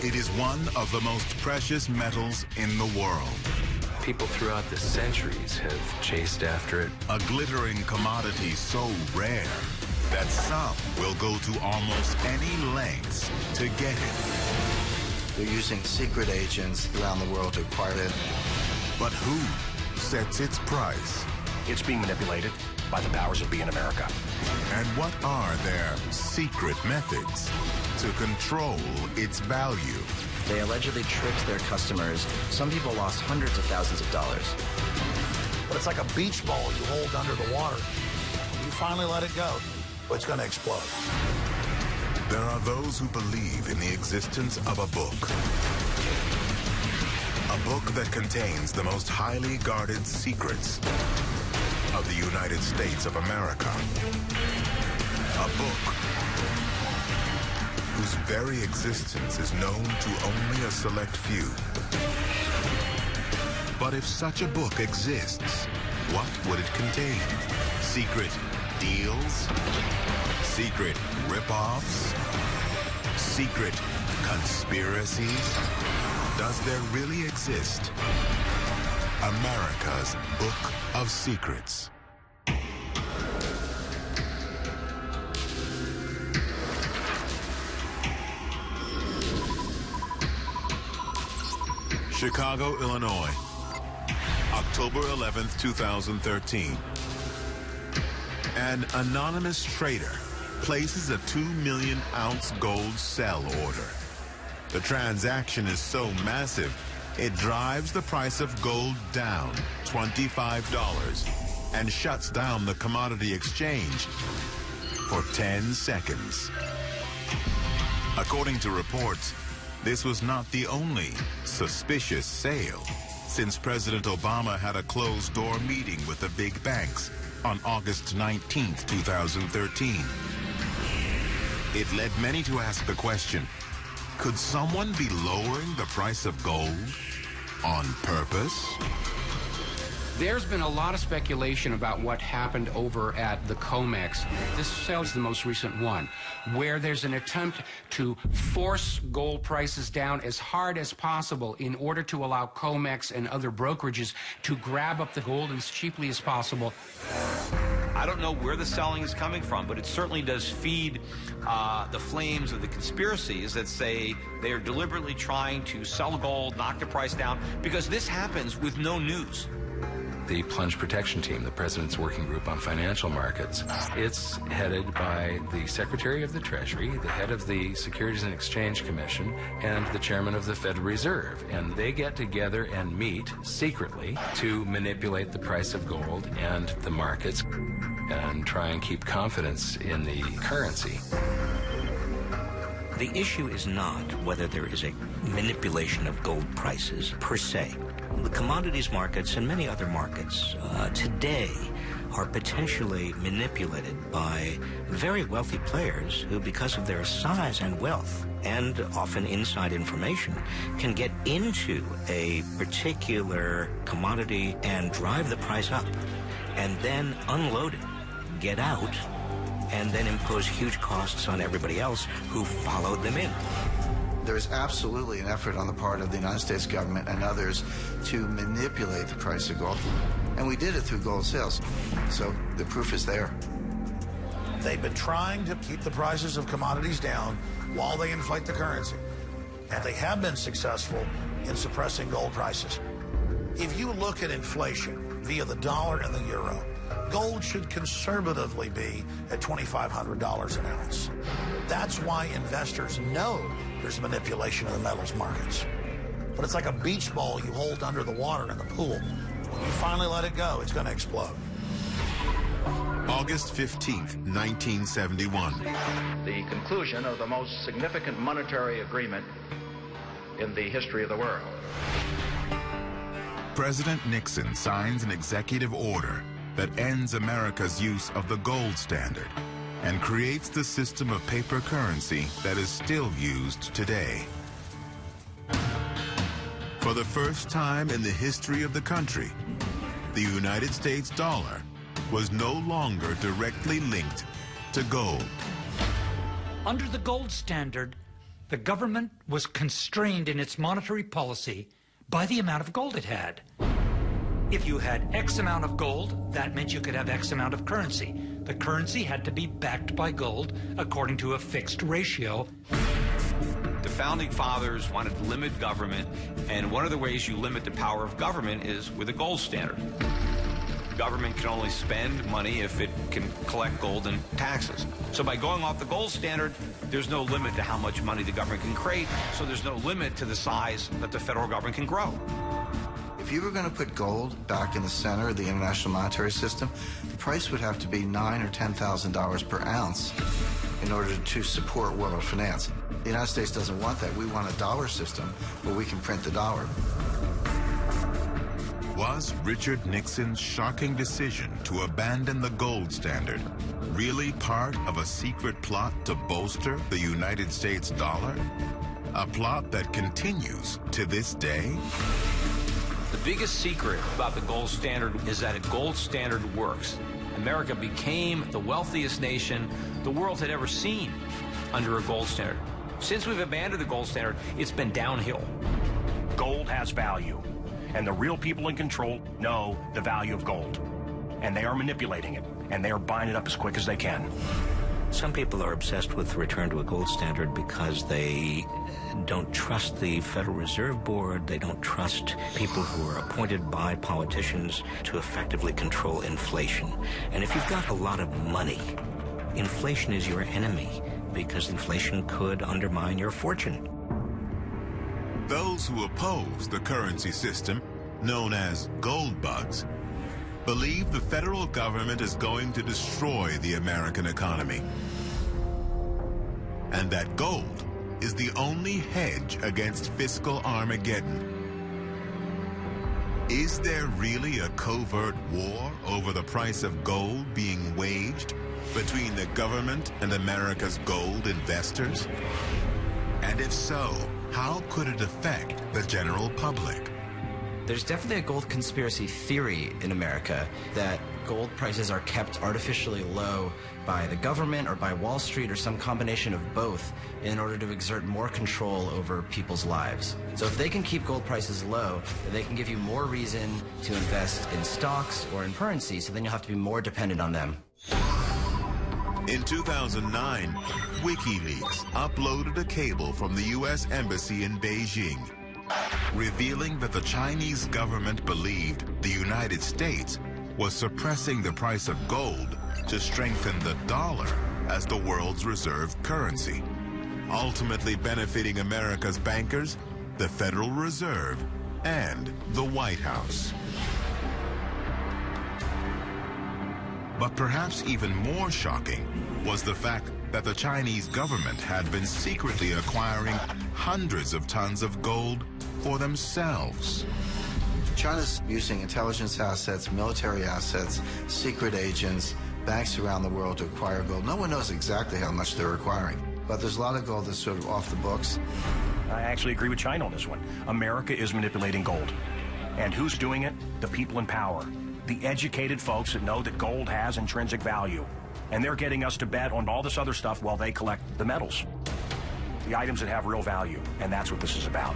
It is one of the most precious metals in the world. People throughout the centuries have chased after it. A glittering commodity so rare that some will go to almost any lengths to get it. They're using secret agents around the world to acquire it. But who sets its price? It's being manipulated by the powers that be in America. And what are their secret methods to control its value? They allegedly tricked their customers. Some people lost hundreds of thousands of dollars. But it's like a beach ball you hold under the water. When you finally let it go, it's going to explode. There are those who believe in the existence of a book. A book that contains the most highly guarded secrets of the United States of America. A book whose very existence is known to only a select few. But if such a book exists, what would it contain? Secret deals? Secret rip-offs? Secret conspiracies? Does there really exist America's Book of Secrets? Chicago, Illinois, October 11th, 2013. An anonymous trader places a 2 million ounce gold sell order. The transaction is so massive, it drives the price of gold down $25 and shuts down the commodity exchange for 10 seconds. According to reports, this was not the only suspicious sale, since President Obama had a closed-door meeting with the big banks on August 19, 2013. It led many to ask the question, could someone be lowering the price of gold on purpose? There's been a lot of speculation about what happened over at the COMEX. This sale is the most recent one, where there's an attempt to force gold prices down as hard as possible in order to allow COMEX and other brokerages to grab up the gold as cheaply as possible. I don't know where the selling is coming from, but it certainly does feed the flames of the conspiracies that say they are deliberately trying to sell gold, knock the price down, because this happens with no news. The Plunge Protection Team, the President's Working Group on Financial Markets, it's headed by the Secretary of the Treasury, the head of the Securities and Exchange Commission, and the chairman of the Federal Reserve. And they get together and meet secretly to manipulate the price of gold and the markets and try and keep confidence in the currency. The issue is not whether there is a manipulation of gold prices per se. The commodities markets and many other markets today are potentially manipulated by very wealthy players who, because of their size and wealth and often inside information, can get into a particular commodity and drive the price up and then unload it, get out, and then impose huge costs on everybody else who followed them in. There's absolutely an effort on the part of the United States government and others to manipulate the price of gold. And we did it through gold sales. So the proof is there. They've been trying to keep the prices of commodities down while they inflate the currency. And they have been successful in suppressing gold prices. If you look at inflation via the dollar and the euro, gold should conservatively be at $2,500 an ounce. That's why investors know there's manipulation of the metals markets. But it's like a beach ball you hold under the water in the pool. When you finally let it go, it's going to explode. August 15th, 1971. The conclusion of the most significant monetary agreement in the history of the world. President Nixon signs an executive order that ends America's use of the gold standard and creates the system of paper currency that is still used today. For the first time in the history of the country, the United States dollar was no longer directly linked to gold. Under the gold standard, the government was constrained in its monetary policy by the amount of gold it had. If you had X amount of gold, that meant you could have X amount of currency. The currency had to be backed by gold according to a fixed ratio. The Founding Fathers wanted to limit government, and one of the ways you limit the power of government is with a gold standard. Government can only spend money if it can collect gold and taxes. So by going off the gold standard, there's no limit to how much money the government can create, so there's no limit to the size that the federal government can grow. If you were going to put gold back in the center of the international monetary system, the price would have to be $9,000 or $10,000 per ounce in order to support world finance. The United States doesn't want that. We want a dollar system where we can print the dollar. Was Richard Nixon's shocking decision to abandon the gold standard really part of a secret plot to bolster the United States dollar? A plot that continues to this day? The biggest secret about the gold standard is that a gold standard works. America became the wealthiest nation the world had ever seen under a gold standard. Since we've abandoned the gold standard, it's been downhill. Gold has value, and the real people in control know the value of gold. And they are manipulating it, and they are buying it up as quick as they can. Some people are obsessed with return to a gold standard because they don't trust the Federal Reserve Board. They don't trust people who are appointed by politicians to effectively control inflation. And if you've got a lot of money, inflation is your enemy because inflation could undermine your fortune. Those who oppose the currency system, known as gold bugs, believe the federal government is going to destroy the American economy, and that gold is the only hedge against fiscal Armageddon. Is there really a covert war over the price of gold being waged between the government and America's gold investors? And if so, how could it affect the general public? There's definitely a gold conspiracy theory in America that gold prices are kept artificially low by the government or by Wall Street or some combination of both in order to exert more control over people's lives. So if they can keep gold prices low, they can give you more reason to invest in stocks or in currency, so then you'll have to be more dependent on them. In 2009, WikiLeaks uploaded a cable from the U.S. Embassy in Beijing, revealing that the Chinese government believed the United States was suppressing the price of gold to strengthen the dollar as the world's reserve currency, ultimately benefiting America's bankers, the Federal Reserve, and the White House. But perhaps even more shocking was the fact that the Chinese government had been secretly acquiring hundreds of tons of gold for themselves. China's using intelligence assets, military assets, secret agents, banks around the world to acquire gold. No one knows exactly how much they're acquiring, but there's a lot of gold that's sort of off the books. I actually agree with China on this one. America is manipulating gold. And who's doing it? The people in power. The educated folks that know that gold has intrinsic value. And they're getting us to bet on all this other stuff while they collect the metals. The items that have real value. And that's what this is about.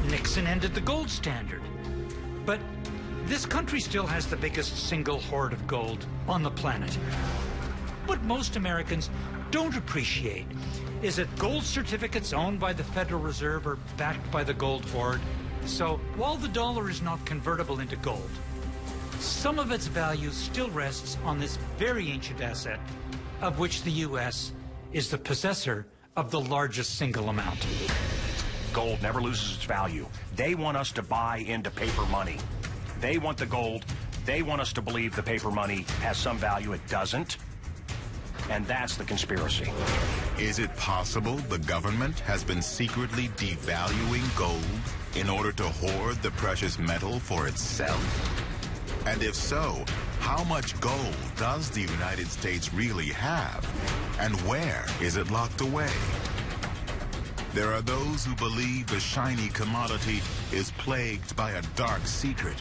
Nixon ended the gold standard. But this country still has the biggest single hoard of gold on the planet. What most Americans don't appreciate is that gold certificates owned by the Federal Reserve are backed by the gold hoard. So while the dollar is not convertible into gold, some of its value still rests on this very ancient asset, of which the U.S. is the possessor of the largest single amount. Gold never loses its value. They want us to buy into paper money. They want the gold. They want us to believe the paper money has some value it doesn't. And that's the conspiracy. Is it possible the government has been secretly devaluing gold in order to hoard the precious metal for itself? And if so, how much gold does the United States really have? And where is it locked away? There are those who believe the shiny commodity is plagued by a dark secret.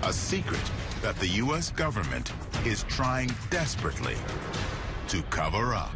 A secret that the U.S. government is trying desperately to cover up.